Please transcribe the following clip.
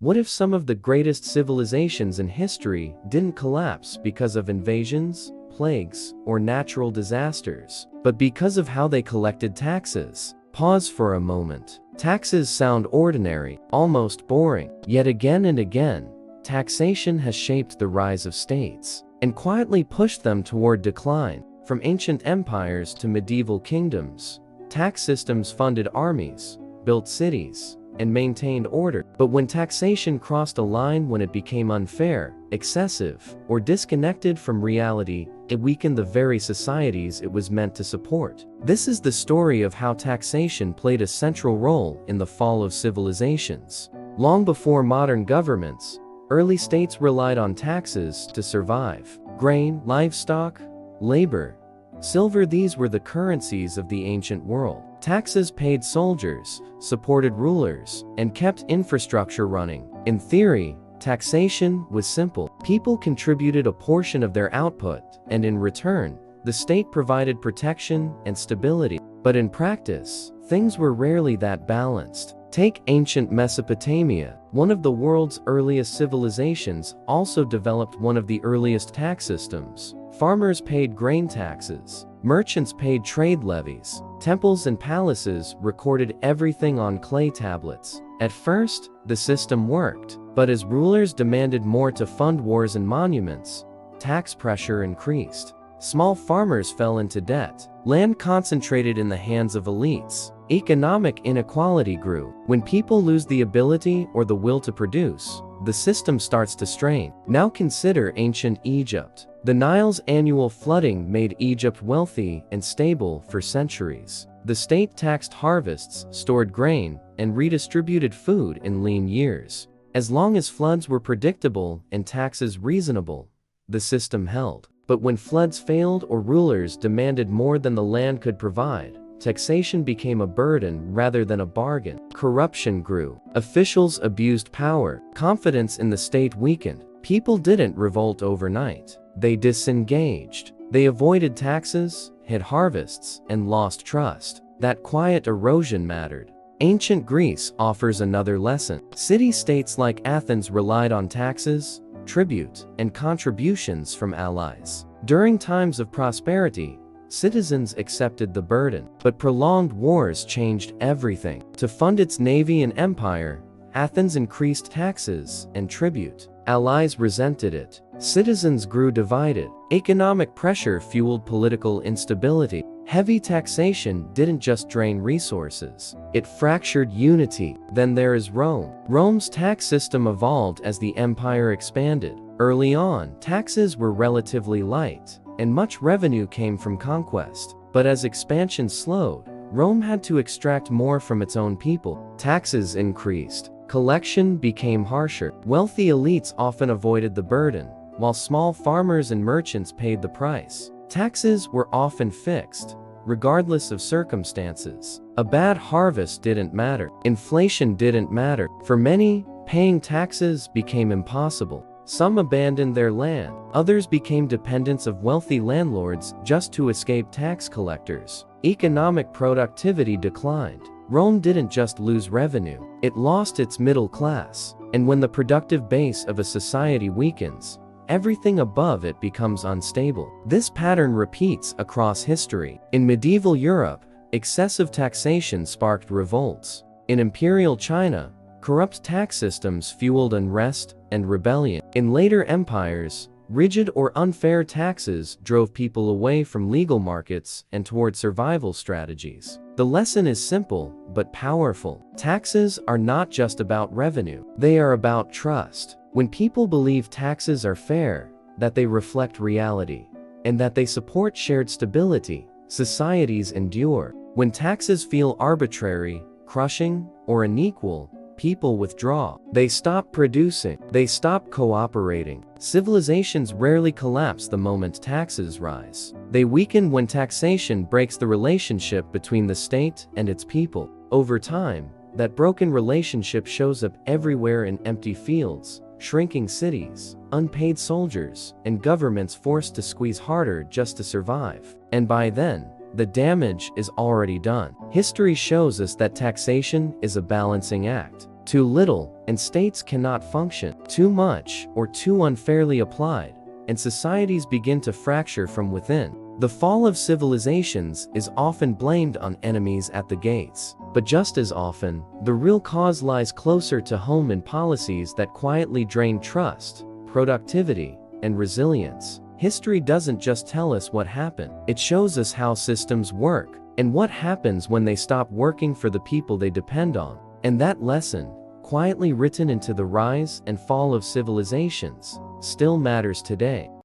What if some of the greatest civilizations in history didn't collapse because of invasions, plagues, or natural disasters, but because of how they collected taxes? Pause for a moment. Taxes sound ordinary, almost boring. Yet again and again, taxation has shaped the rise of states and quietly pushed them toward decline. From ancient empires to medieval kingdoms, tax systems funded armies, built cities, and maintained order. But when taxation crossed a line, when it became unfair, excessive, or disconnected from reality, it weakened the very societies it was meant to support. This is the story of how taxation played a central role in the fall of civilizations. Long before modern governments, early states relied on taxes to survive. Grain, livestock, labor, silver, these were the currencies of the ancient world. Taxes paid soldiers, supported rulers, and kept infrastructure running. In theory, taxation was simple. People contributed a portion of their output, and in return, the state provided protection and stability. But in practice, things were rarely that balanced. Take ancient Mesopotamia. One of the world's earliest civilizations also developed one of the earliest tax systems. Farmers paid grain taxes. Merchants paid trade levies. Temples and palaces recorded everything on clay tablets. At first, the system worked, but as rulers demanded more to fund wars and monuments, tax pressure increased. Small farmers fell into debt. Land concentrated in the hands of elites. Economic inequality grew. When people lose the ability or the will to produce, the system starts to strain. Now consider ancient Egypt. The Nile's annual flooding made Egypt wealthy and stable for centuries. The state taxed harvests, stored grain, and redistributed food in lean years. As long as floods were predictable and taxes reasonable, the system held. But when floods failed or rulers demanded more than the land could provide, taxation became a burden rather than a bargain. Corruption grew. Officials abused power. Confidence in the state weakened. People didn't revolt overnight. They disengaged. They avoided taxes, hid harvests, and lost trust. That quiet erosion mattered. Ancient Greece offers another lesson. City-states like Athens relied on taxes, tribute, and contributions from allies. During times of prosperity, citizens accepted the burden. But prolonged wars changed everything. To fund its navy and empire, Athens increased taxes and tribute. Allies resented it. Citizens grew divided. Economic pressure fueled political instability. Heavy taxation didn't just drain resources, it fractured unity. Then there is Rome. Rome's tax system evolved as the empire expanded. Early on, taxes were relatively light, and much revenue came from conquest. But as expansion slowed, Rome had to extract more from its own people. Taxes increased. Collection became harsher. Wealthy elites often avoided the burden, while small farmers and merchants paid the price. Taxes were often fixed, regardless of circumstances. A bad harvest didn't matter. Inflation didn't matter. For many, paying taxes became impossible. Some abandoned their land. Others became dependents of wealthy landlords just to escape tax collectors. Economic productivity declined. Rome didn't just lose revenue, it lost its middle class. And when the productive base of a society weakens, everything above it becomes unstable. This pattern repeats across history. In medieval Europe, excessive taxation sparked revolts. In imperial China, corrupt tax systems fueled unrest and rebellion. In later empires, rigid or unfair taxes drove people away from legal markets and toward survival strategies. The lesson is simple but powerful. Taxes are not just about revenue, they are about trust. When people believe taxes are fair, that they reflect reality, and that they support shared stability, societies endure. When taxes feel arbitrary, crushing, or unequal, people withdraw. They stop producing. They stop cooperating. Civilizations rarely collapse the moment taxes rise. They weaken when taxation breaks the relationship between the state and its people. Over time, that broken relationship shows up everywhere in empty fields, shrinking cities, unpaid soldiers, and governments forced to squeeze harder just to survive. And by then, the damage is already done. History shows us that taxation is a balancing act. too little, and states cannot function. Too much, or too unfairly applied, and societies begin to fracture from within. The fall of civilizations is often blamed on enemies at the gates. But just as often, the real cause lies closer to home in policies that quietly drain trust, productivity, and resilience. History doesn't just tell us what happened, it shows us how systems work, and what happens when they stop working for the people they depend on. And that lesson, quietly written into the rise and fall of civilizations, still matters today.